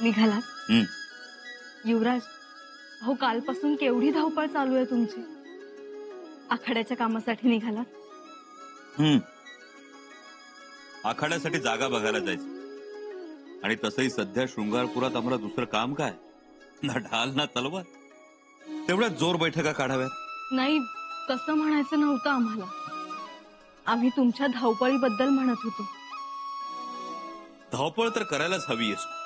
निघालात? युवराज, हो कालपासून केवढी धावपळ चालू आहे तुमची. आखाड्याच्या कामासाठी निघालात? आखाड्यासाठी जागा बघायला जायचं. आणि तसंही सध्या शृंगारपुरात आम्हाला दुसरं काम काय? ना ढाल ना तलवार. तेवढ्यात जोर बैठका काढाव्यात. नाही, तसं म्हणायचं नव्हतं आम्हाला. आम्ही तुमच्या धावपळीबद्दल म्हणत होतो. धावपळ तर करायलाच हवी आहे.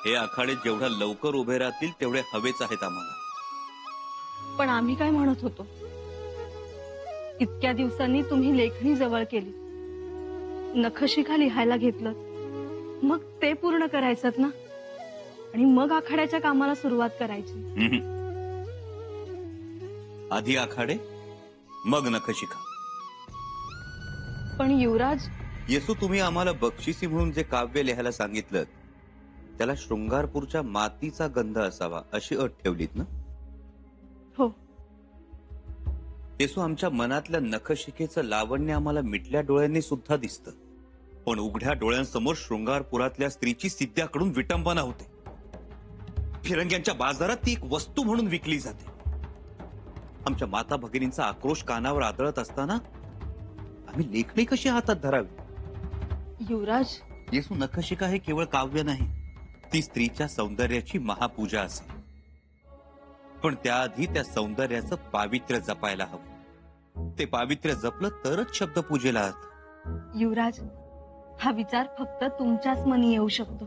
हे आखाडे जेवढ्या लवकर उभे राहतील तेवढे हवेच आहेत आम्हाला. पण आम्ही काय म्हणत होतो, इतक्या दिवसांनी तुम्ही लेखणी जवळ केली, नखशिखा लिहायला घेतलं, मग ते पूर्ण करायचं ना, आणि मग आखाड्याच्या कामाला सुरुवात करायची. आधी आखाडे मग नखशिखा. पण युवराज, येसू, तुम्ही आम्हाला बक्षिसी म्हणून जे काव्य लिहायला सांगितलं त्याला शृंगारपूरच्या मातीचा गंध असावा अशी अट ठेवलीत ना? हो. येसू, आमच्या मनातल्या नखशिखेचं लावण्य आम्हाला मिटल्या डोळ्यांनी सुद्धा दिसतं. पण उघड्या डोळ्यांसमोर शृंगारपुरातल्या स्त्रीची सिद्ध्याकडून विटंबना होते. फिरंग्यांच्या बाजारात ती एक वस्तू म्हणून विकली जाते. आमच्या माता भगिनींचा आक्रोश कानावर आदळत असताना आम्ही लेखणी कशी हातात धरावी? युवराज, येसू, नखशिखा हे केवळ काव्य नाही, ती स्त्रीच्या सौंदर्याची महापूजा असेल. पण त्याआधी त्या सौंदर्याचं पावित्र्य जपायला हवं. ते पावित्र्य जपलं तरच शब्द पूजेला आहात. युवराज, हा विचार फक्त तुमच्याच मनी येऊ शकतो.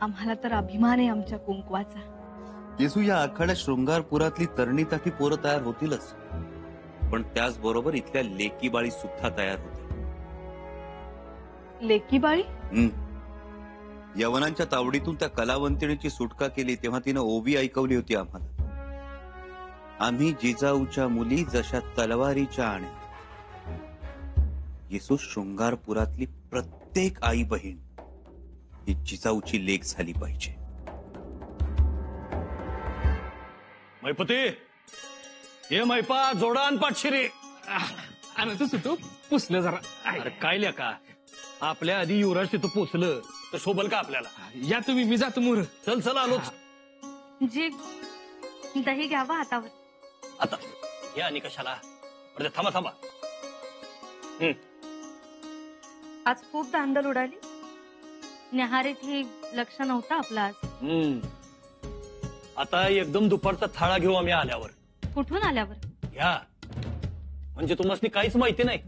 आम्हाला तर अभिमान आहे आमच्या कुंकवाचा. येसू, या आखाड्यात शृंगारपुरातली तरणी ताठी पोरं तयार होतीलच, पण त्याचबरोबर इथल्या लेकीबाळी सुद्धा तयार होतील. लेकीबाळी? यवनांच्या तावडीतून त्या कलावंतिणीची सुटका केली तेव्हा तिनं ओवी ऐकवली होती आम्हाला. आम्ही जिजाऊच्या मुली जशा तलवारीच्या आण्या. येसू, शृंगारपुरातली प्रत्येक आई बहीण ही जिजाऊची लेक झाली पाहिजे. मैपती, ये मैपा, जोडान पाठशिरी. अरे तू सुटू पुसलं जरा. अरे काय लिया का, आपल्या आधी युवराज तिथं पोचलं तर शोभल का आपल्याला? या तुम्ही, मी जातो मोर. चल चल, आलोच. जी, दही घ्यावा हातावर. आता हे आणि कशाला? अरे थांबा थांबा. आज खूप धांदल उडाली. न्याहारीत ही लक्ष नव्हतं आपलं आज. आता एकदम दुपारचा थाळा घेऊ आम्ही आल्यावर. कुठून आल्यावर? ह्या म्हणजे तुम्हाला काहीच माहिती नाही.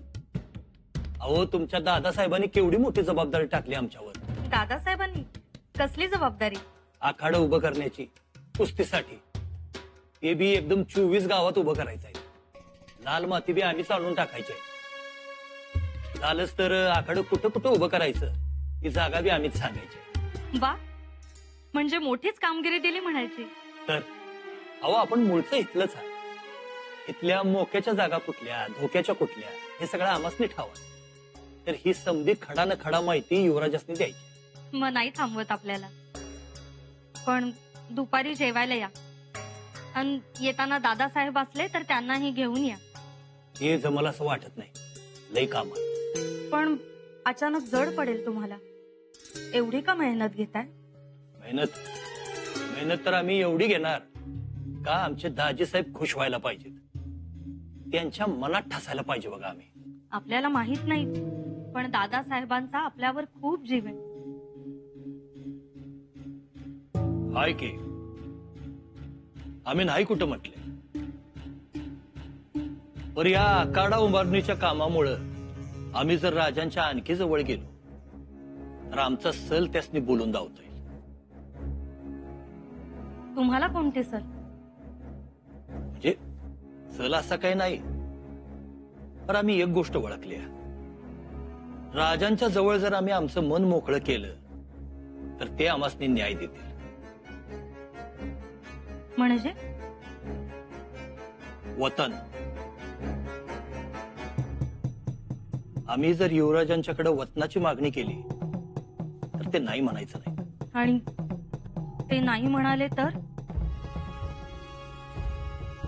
अहो, तुमच्या दादासाहेबांनी केवढी मोठी जबाबदारी टाकली आमच्यावर. दादासाहेबांनी कसली जबाबदारी? आखाडं उभं करण्याची, कुस्तीसाठी. ते बी एकदम 24 गावात उभं करायचंय. लाल माती बी आम्हीच आणून टाकायची. झालंच तर आखाडं कुठं कुठं उभं करायचं ती जागा बी आम्हीच सांगायची. वा, म्हणजे मोठीच कामगिरी दिली म्हणायची. तर अहो, आपण मूळचं इथलंच आहे. इथल्या मोक्याच्या जागा कुठल्या, धोक्याच्या कुठल्या, हे सगळं आम्हासनी ठाव आहे. तर ही समधी खडा न खडा माहिती युवराजासनी द्यायची. मग नाही थांबवत आपल्याला. पण दुपारी जेवायला या, आणि येताना दादासाहेब असले तर त्यांनाही घेऊन या. हे जमल असं वाटत नाही, लई काम आहे. पण अचानक जड पडेल तुम्हाला. एवढी का मेहनत घेताय? मेहनत तर आम्ही एवढी घेणार का आमचे दाजी साहेब खुश व्हायला पाहिजेत. त्यांच्या मनात ठसायला पाहिजे बघा आम्ही. आपल्याला माहित नाही, पण दादासाहेबांचा आपल्यावर खूप जीव आहे. हाय की, आम्ही नाही कुठं म्हटले. पर या आखाडा उभारणीच्या कामामुळं आम्ही जर राजांच्या आणखी जवळ गेलो तर आमचा सल त्यासनी बोलून दावता येईल. तुम्हाला कोणते सर? म्हणजे सल असा काही नाही, पण आम्ही एक गोष्ट ओळखली आहे. राजांच्या जवळ जर आम्ही आमचं मन मोकळं केलं तर ते आम्हासनी न्याय देतील. म्हणजे वतन. आम्ही जर युवराजांच्याकडे वतनाची मागणी केली तर ते नाही म्हणायचं नाही. आणि ते नाही म्हणाले तर?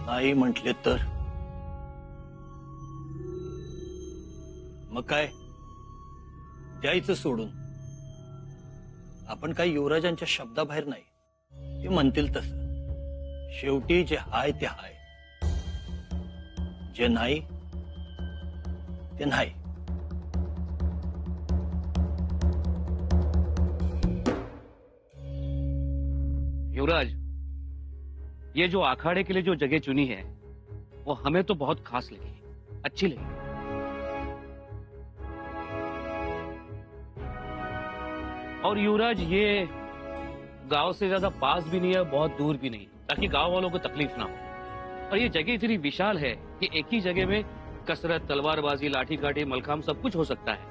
नाही म्हटले तर मग काय, द्यायचं सोडून. आपण काही युवराजांच्या शब्दाबाहेर नाही, ते म्हणतील तसं. शेवटी जे हाय ते हाय, जे नाही ते नाही. युवराज, ये जो अखाड़े के लिए जो जगह चुनी है वो हमें तो बहुत खास लगी, अच्छी लगी. और युवराज, ये गांव से ज्यादा पास भी नहीं है, बहुत दूर भी नहीं, ताकि गांव वालों को तकलीफ ना हो. और ये जगह इतनी विशाल है कि एक ही जगह में कसरत, तलवारबाजी, लाठी काठी, मलखाम सब कुछ हो सकता है.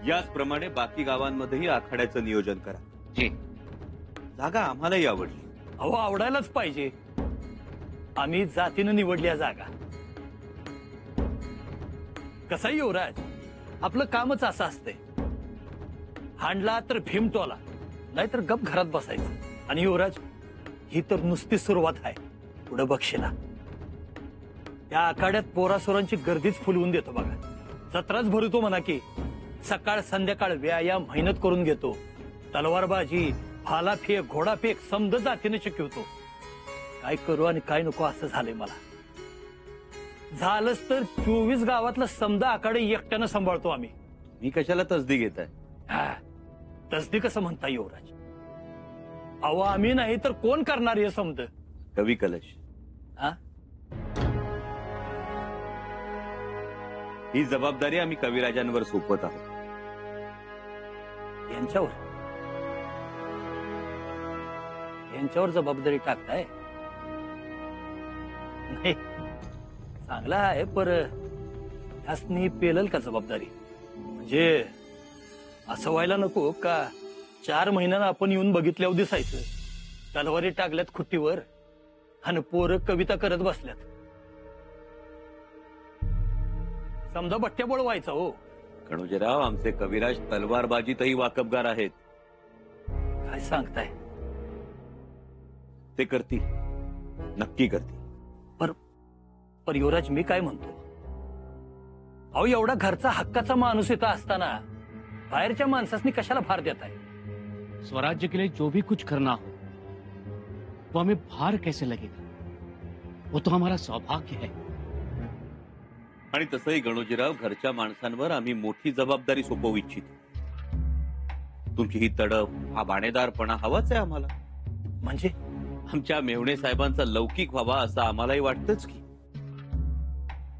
याचप्रमाणे बाकी गावांमध्येही आखाड्याचं नियोजन करा. जी. जागा आम्हालाही आवडली. अहो, आवडायलाच पाहिजे. आम्ही जातीनं निवडल्या जागा. कसा युवराज, आपलं कामच असं असतंय, हांडला तर भीमटोला, नाहीतर गप घरात बसायचं. आणि युवराज, ही तर नुसती सुरुवात आहे, पुढे बक्षीला या आखाड्यात पोरासोरांची गर्दीच फुलवून देतो बघा. जत्राच भरतो म्हणा की. सकाळ संध्याकाळ व्यायाम मेहनत करून घेतो. तलवारबाजी, भाला फेक, घोडा फेक समज जातीने शिकवतो. काय करू आणि काय नको असं झालंय मला. झालंच तर 24 गावातलं समजा आखाडे एकट्यानं सांभाळतो आम्ही. मी कशाला तसदी घेताय? हा, तसदी कसं म्हणता युवराज? अहो, आम्ही नाही तर कोण करणार हे समज? कवी कलश, हा, ही जबाबदारी आम्ही कविराजांवर सोपवत आहोत. यांच्यावर जबाबदारी टाकताय? नाही, चांगला आहे, पर यासनी पेलल का जबाबदारी? म्हणजे असं व्हायला नको का 4 महिन्यानं आपण येऊन बघितल्यावर दिसायचं तलवारी टाकल्यात खुट्टीवर आणि पोरं कविता करत बसल्यात. समजा बट्ट्या बोळवायचा हो. कणोजीराव, आमचे कविराज तलवारबाजीतही वाकबगार आहेत. काय सांगताय? ते करतील, नक्की करतील. पर युवराज, मी काय म्हणतो, अहो, एवढा घरचा हक्काचा माणूस इथं असताना बाहेरच्या माणसासनी कशाला भार देताय? स्वराज्य के लिए जो भी कुछ करना हो वो हमें भार कैसे लगेगा? वो तो हमारा सौभाग्य है. आणि तसंही गणोजीराव, घरच्या माणसांवर आम्ही मोठी जबाबदारी सोपवू इच्छितो. तुमची ही तडफ, हा बाणेदारपणा हवाच आहे आम्हाला. म्हणजे आमच्या मेवणे साहेबांचा लौकिक व्हावा असं आम्हालाही वाटतंच की.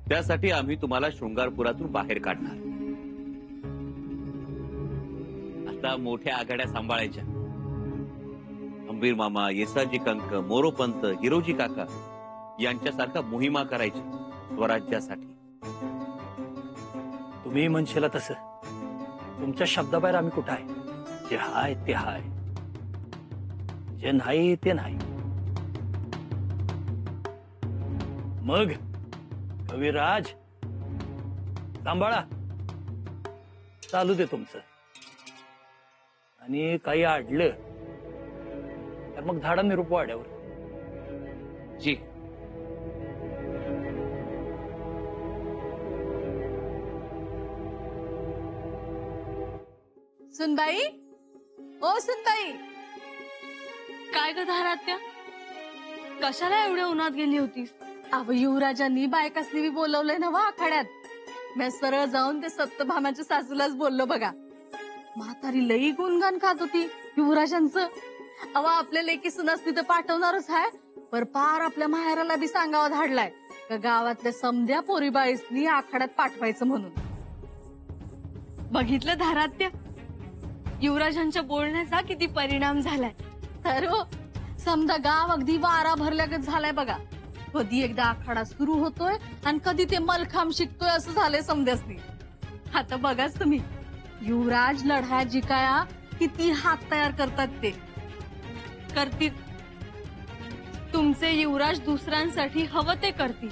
त्यासाठी आम्ही तुम्हाला शृंगारपुरातून बाहेर काढणार. आता मोठ्या आघाड्या सांभाळायच्या. अंबीर मामा, येसाजी कंक, मोरोपंत, हिरोजी काका यांच्यासारखा मोहिमा करायच्या स्वराज्यासाठी. तुम्ही म्हणशीला तसं. तुमच्या शब्दाबाहेर आम्ही कुठं आहे? जे हाय ते हाय, जे नाही ते नाही. मग कविराज, सांभाळा, चालू दे तुमचं. आणि काही अडलं तर मग धाडा निरूप वाड्यावर. जी. सुनबाई, ओ सुनबाई. काय ग धारात्या, कशाला एवढ्या उन्हात गेली होतीस? अव, युवराजांनी बायकासनी बोलवलंय ना वा आखाड्यात. मी सरळ जाऊन ते सत्यभामाच्या सासूलाच बोललो बघा. म्हातारी लई गुणगान खात होती युवराजांचं. अव, आपल्या लेकी सुनास तिथं पाठवणारच आहे, पर पार आपल्या माहेराला बी सांगावा धाडलाय का गावातल्या समध्या पोरीबाईसनी आखाड्यात पाठवायचं म्हणून. बघितलं धारात्या, युवराजांच्या बोलण्याचा किती परिणाम झालाय. तर हो, समजा गाव अगदी वारा भरल्यागत झालाय बघा. कधी एकदा आखाडा सुरू होतोय आणि कधी ते मलखाम शिकतोय असं झालंय समध्यासनी. आता बघाच तुम्ही, युवराज लढाया जिकाया किती हात तयार करतात ते करतील. तुमचे युवराज दुसऱ्यांसाठी हवं ते करतील.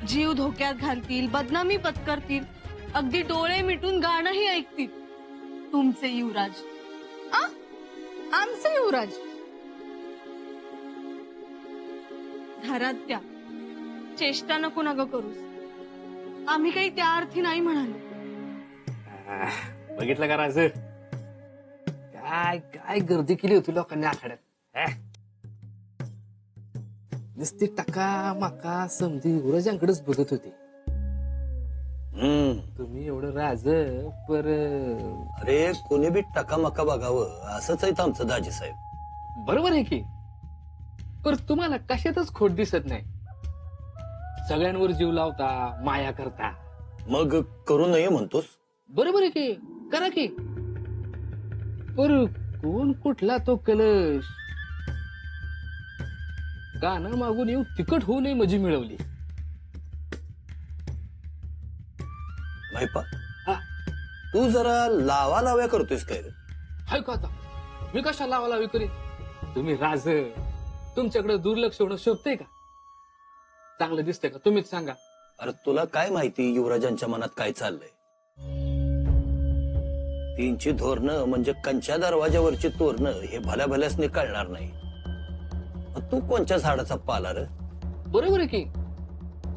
जीव धोक्यात घालतील, बदनामी पत्करतील, अगदी डोळे मिटून गाणंही ऐकतील. तुमचे युवराज, आमचे युवराज. धारात्या, चेष्टा नको ना ग करूस. आम्ही काही त्या अर्थी नाही म्हणालो. बघितलं का राज, काय काय गर्दी केली होती लोकांनी आखाड्यात. नुसती टका मका समधी युवराजांकडेच बघत होती. तुम्ही एवढं राज पर अरे कोणी बी टकामका बघावं असंच आहे आमचं दाजी साहेब. बरोबर आहे की, पर तुम्हाला कशातच खोट दिसत नाही. सगळ्यांवर जीव लावता, माया करता. मग करू नये म्हणतोस? बरोबर आहे की, करा की. पर कोण कुठला तो कलश गाणं मागून येऊ तिकट होऊ नये मजी मिळवली. माहिपा हा, तू जरा लावा लाव्या करतोयस काय रे? हाय का आता मी कशा लावालावी करीन? तुम्ही राज, तुमच्याकडे दुर्लक्ष होणं शोभतंय का? चांगलं दिसतंय का? तुम्हीच सांगा. अरे तुला काय माहिती युवराजांच्या मनात काय चाललंय? तीनची धोरणं म्हणजे कंच्या दरवाजावरची तोरणं हे भल्या भल्यासनी कळणार नाही. मग तू कोणच्या झाडाचा पाला रे? बरोबर आहे की,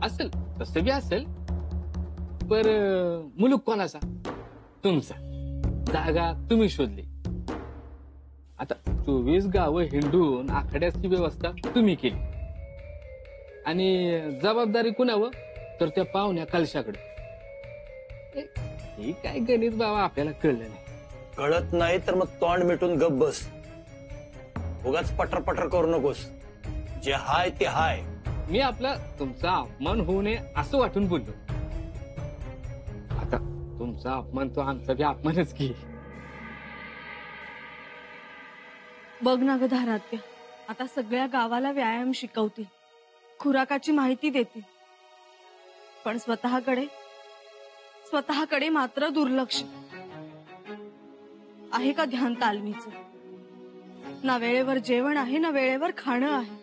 असेल तसं बी असेल. पर मुलूक कोणाचा? तुमचा. जागा तुम्ही शोधली. आता 24 गावं हिंडून आखाड्याची व्यवस्था तुम्ही केली. आणि जबाबदारी कुणावर? तर त्या पाहुण्या कलशाकडे. हे काय गणित बाबा आपल्याला कळलं नाही. कळत नाही तर मग तोंड मिटून गप बस. उगाच पटर पटर करू नकोस. जे हाय ते हाय. मी आपला तुमचा अपमान होऊ नये असं वाटून बोललो. आता तुमचा अपमान तो आमचा बी अपमानच की. बघ ना ग धारात्य, आता सगळ्या गावाला व्यायाम शिकवतील, खुराकाची माहिती देतील, पण स्वतःकडे मात्र दुर्लक्ष. आहे का ध्यान तालमीचं? ना वेळेवर जेवण आहे, ना वेळेवर खाणं आहे.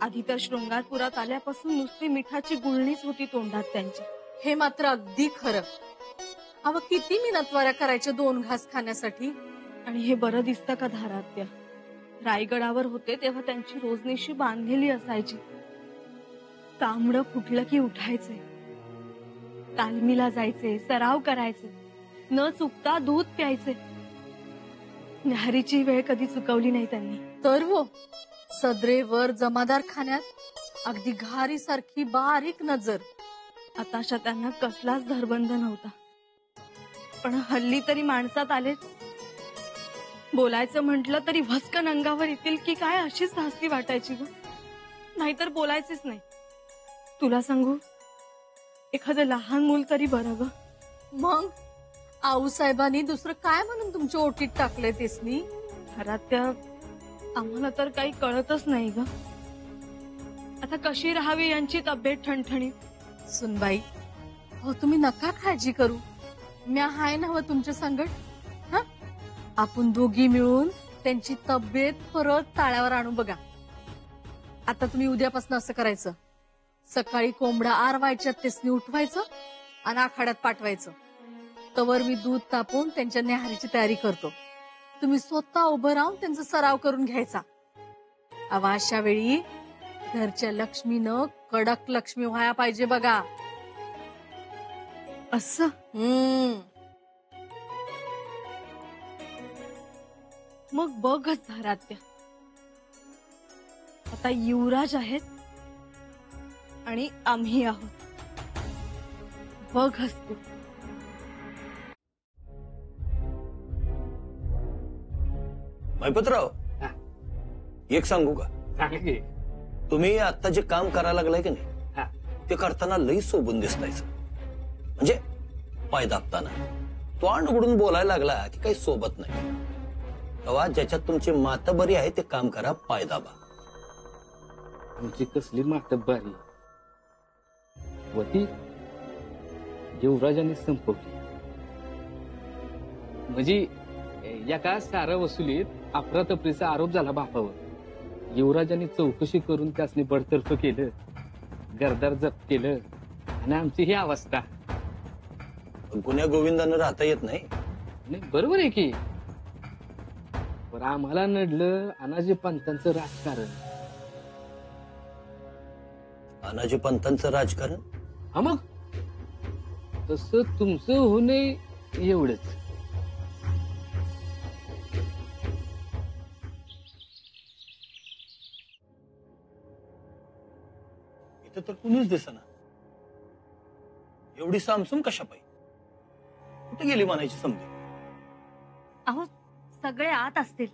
आधी तर शृंगारपुरात आल्यापासून नुसती मिठाची गुळणीच होती तोंडात त्यांची. हे मात्र अगदी खरं. अव किती मिनतवाऱ्या करायच्या 2 घास खाण्यासाठी. आणि हे बरं दिसतं का धारात्य? रायगडावर होते तेव्हा त्यांची रोजनिशी बांधलेली असायची. तांबडं फुटलं की उठायचे, तालमीला जायचे, सराव करायचे, न चुकता दूध प्यायचे. न्याहारीची वेळ कधी चुकवली नाही त्यांनी. तर हो, सदरेवर जमादार खाण्यात अगदी घारी सारखी बारीक नजर. आताशा त्यांना कसलाच धरबंध नव्हता. पण हल्ली तरी माणसात आले, बोलायचं म्हटलं तरी भस्कन अंगावर येतील की काय अशीच धास्ती वाटायची ग. नाहीतर बोलायचीच नाही. तुला सांगू, एखादं लहान मूल तरी बरं ग. मग आऊसाहेबांनी दुसरं काय म्हणून तुमच्या ओटीत टाकलंय तेसनी? घरात त्या आम्हाला तर काही कळतच नाही ग. आता कशी राहावी यांची तब्येत ठणठणीत. सुनबाई, हो तुम्ही नका काळजी करू, म्या हाय ना तुमच्या संगट. हा, आपण दोघी मिळून त्यांची तब्येत परत ताळ्यावर आणू बघा. आता तुम्ही उद्यापासून असं करायचं, सकाळी कोंबडा आरवायच्यात तेसनी उठवायचं आणि आखाड्यात पाठवायचं. तवर मी दूध तापून त्यांच्या न्याहारीची तयारी करतो. तुम्ही स्वतः उभं राहून त्यांचा सराव करून घ्यायचा. अशा वेळी घरच्या लक्ष्मीनं कडक लक्ष्मी व्हायला पाहिजे बघा. असं मग बघच धारात्य, आता युवराज आहेत आणि आम्ही आहोत. बघच तू. महिपतराव, हा. एक सांगू का? सांगे. तुम्ही आता जे काम करायला लागलाय की नाही, हा. ते करताना लई सोबून दिसतायचं. म्हणजे पाय दाबताना तोंड उघडून बोलायला लागला की काही सोबत नाही. तेव्हा ज्याच्यात तुमची माता बरी आहे ते काम करा, पाय दाबा. आमची कसली मातब्बारी होती युवराजांनी संपवली. म्हणजे एका सारा वसुलीत अफरातफरीचा आरोप झाला बापावर. युवराजांनी चौकशी करून त्यासनी बडतर्फ केलं, घरदार जप्त केलं आणि आमची ही अवस्था. गुन्ह्या गोविंदानं राहता येत नाही. नाही, बरोबर आहे की. पण आम्हाला नडलं अनाजी पंतांचं राजकारण. अनाजी पंतांचं राजकारण? हा, मग तसं तुमचं होणे एवढंच. इथं तर कुणीच दिसेना. एवढी सामसूम कशा पाहिजे? कुठे गेली म्हणायची समजे? अहो सगळे आत असतील.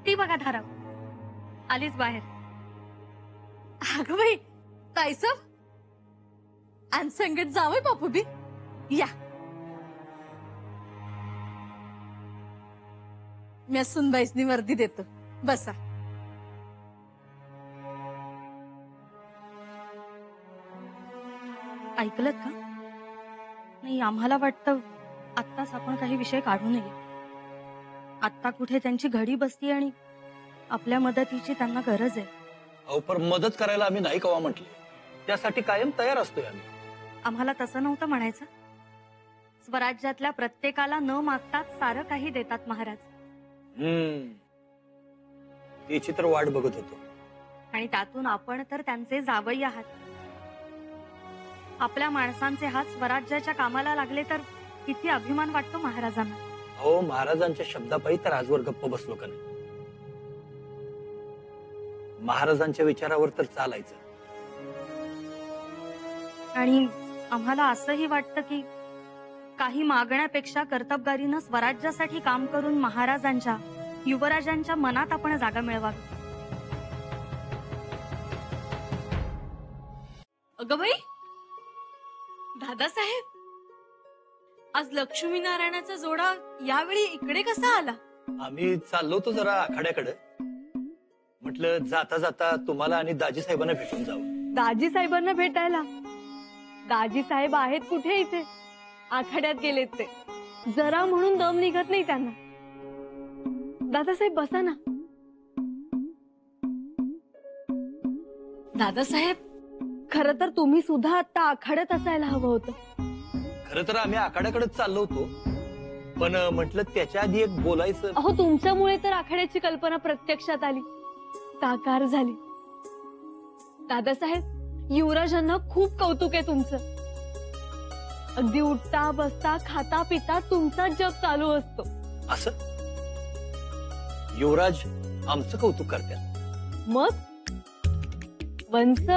ती बघा धारा आलीच बाहेर. अगं बाई ताईसाब आणि संगत जावय बापू बी या. मी सुनबाईसनी वर्दी देतो बसा. ऐकलत का? नाही आम्हाला वाटतं आत्ताच आपण काही विषय काढू नये. आत्ता कुठे त्यांची घडी बसती आणि आपल्या मदतीची त्यांना गरज आहे. अहो पण मदत करायला आम्ही नाही कवा म्हटले. त्यासाठी कायम तयार असतोय आम्ही. आम्हाला तसं नव्हतं म्हणायचं. स्वराज्यातल्या प्रत्येकाला न मागताच सारं काही देतात महाराज. त्याची तर वाट बघत होतो. आणि त्यातून आपण तर त्यांचे जावई आहात. आपल्या माणसांचे हात स्वराज्याच्या कामाला लागले तर किती अभिमान वाटतो महाराजांना. अहो महाराजांच्या शब्दापायी तर आजवर गप्प बसलो का नाही. महाराजांच्या विचारावर तर चालायचं. आणि आम्हाला असंही वाटतं की काही मागण्यापेक्षा कर्तबगारीनं स्वराज्यासाठी काम करून महाराजांच्या युवराजांच्या मनात आपण जागा मिळवावी. अगं बाई दादासाहेब आज लक्ष्मीनारायणाचा जोडा यावेळी इकडे कसा आला? आम्ही चाललो होतो जरा आखाड्याकडे. म्हटलं जाता जाता तुम्हाला आणि दाजी साहेबांना भेटून जावं. दाजी साहेबांना भेटायला? दाजी साहेब आहेत कुठे? इथे आखाड्यात गेलेत ते. जरा म्हणून दम निघत नाही त्यांना. दादासाहेब बसा ना. दादासाहेब खरं तर तुम्ही सुद्धा आता आखाड्यात असायला हवं होतं. खरं तर आम्ही आखाड्याकडेच चाललो होतो. पण म्हटलं त्याच्या आधी एक बोलायचं. अहो तुमच्यामुळे तर आखाड्याची कल्पना प्रत्यक्षात आली, साकार झाली. दादासाहेब युवराजांना खूप कौतुक आहे तुमचं. अगदी उठता बसता खाता पिता तुमचा जप चालू असतो. असं युवराज आमचं कौतुक करतात. मग वंश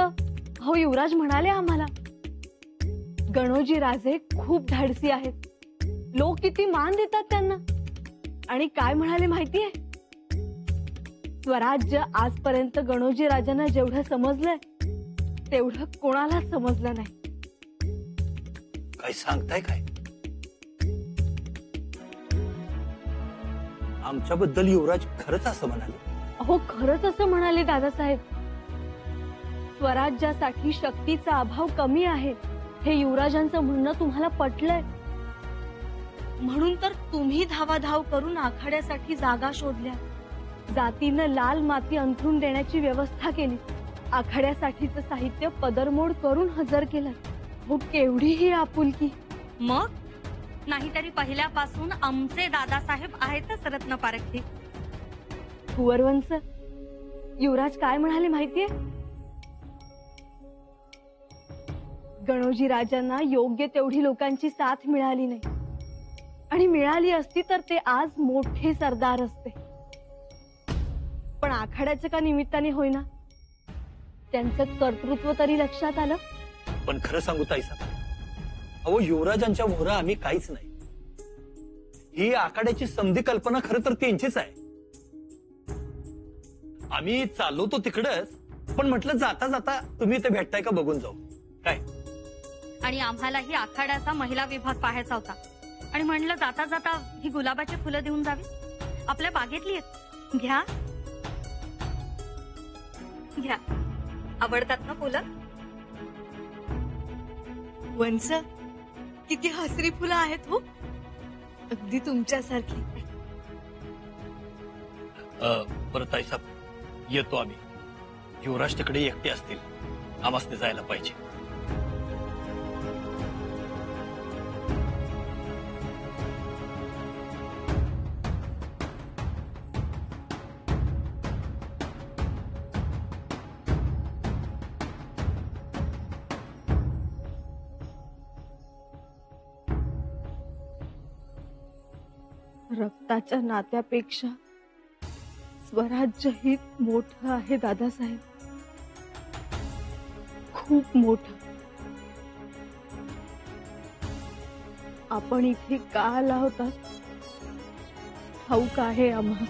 हो युवराज म्हणाले आम्हाला गणोजी राजे खूप धाडसी आहेत. लोक किती मान देतात त्यांना. आणि काय म्हणाले माहितीये? स्वराज्य आजपर्यंत गणोजी राजांना जेवढं समजलंय तेवढं कोणालाच समजलं नाही. काय सांगताय काय? आमच्याबद्दल युवराज खरंच असं म्हणाले? अहो खरंच असं म्हणाले दादासाहेब. स्वराज्यासाठी शक्तीचा अभाव कमी आहे हे युवराजांचं म्हणणं तुम्हाला पटलंय. म्हणून तर तुम्ही धावाधाव करून आखाड्यासाठी जागा शोधल्या. जातीनं लाल माती अंथरून देण्याची व्यवस्था केली. आखाड्यासाठीचं साहित्य पदरमोड करून हजर केलं. हो केवढी ही आपुलकी. मग नाहीतरी पहिल्यापासून आमचे दादासाहेब आहेतच रत्न पारखी. कुंवरवंश युवराज काय म्हणाले माहितीये? गणोजी राजांना योग्य तेवढी लोकांची साथ मिळाली नाही. आणि मिळाली असती तर ते आज मोठे सरदार असते. पण आखाड्याचं का निमित्ताने होईना त्यांचं कर्तृत्व तरी लक्षात आलं. पण खरं सांगू ताईसा, अहो युवराजांच्या मोहरा आम्ही काहीच नाही. ही आखाड्याची समधी कल्पना खरं तर त्यांचीच आहे. आम्ही चाललो तो तिकडच, पण म्हटलं जाता जाता तुम्ही इथे भेटताय का बघून जाऊ काय. आणि आम्हालाही आखाड्याचा महिला विभाग पाहायचा होता. आणि म्हणलं जाता जाता ही गुलाबाची फुलं देऊन जावी. आपल्या बागेतली आहेत. घ्या घ्या. आवडतात ना फुलं? वंश किती हसरी फुलं आहेत हो. अगदी तुमच्यासारखी. बरं ताईसाहेब येतो आम्ही. युवराज तिकडे एकटे असतील. आम्हाला जायला पाहिजे. रक्ताच्या नात्यापेक्षा स्वराज्य हित मोठं आहे दादासाहेब. खूप मोठं. आपण इथे का आला होता ठाऊक आहे आम्हा.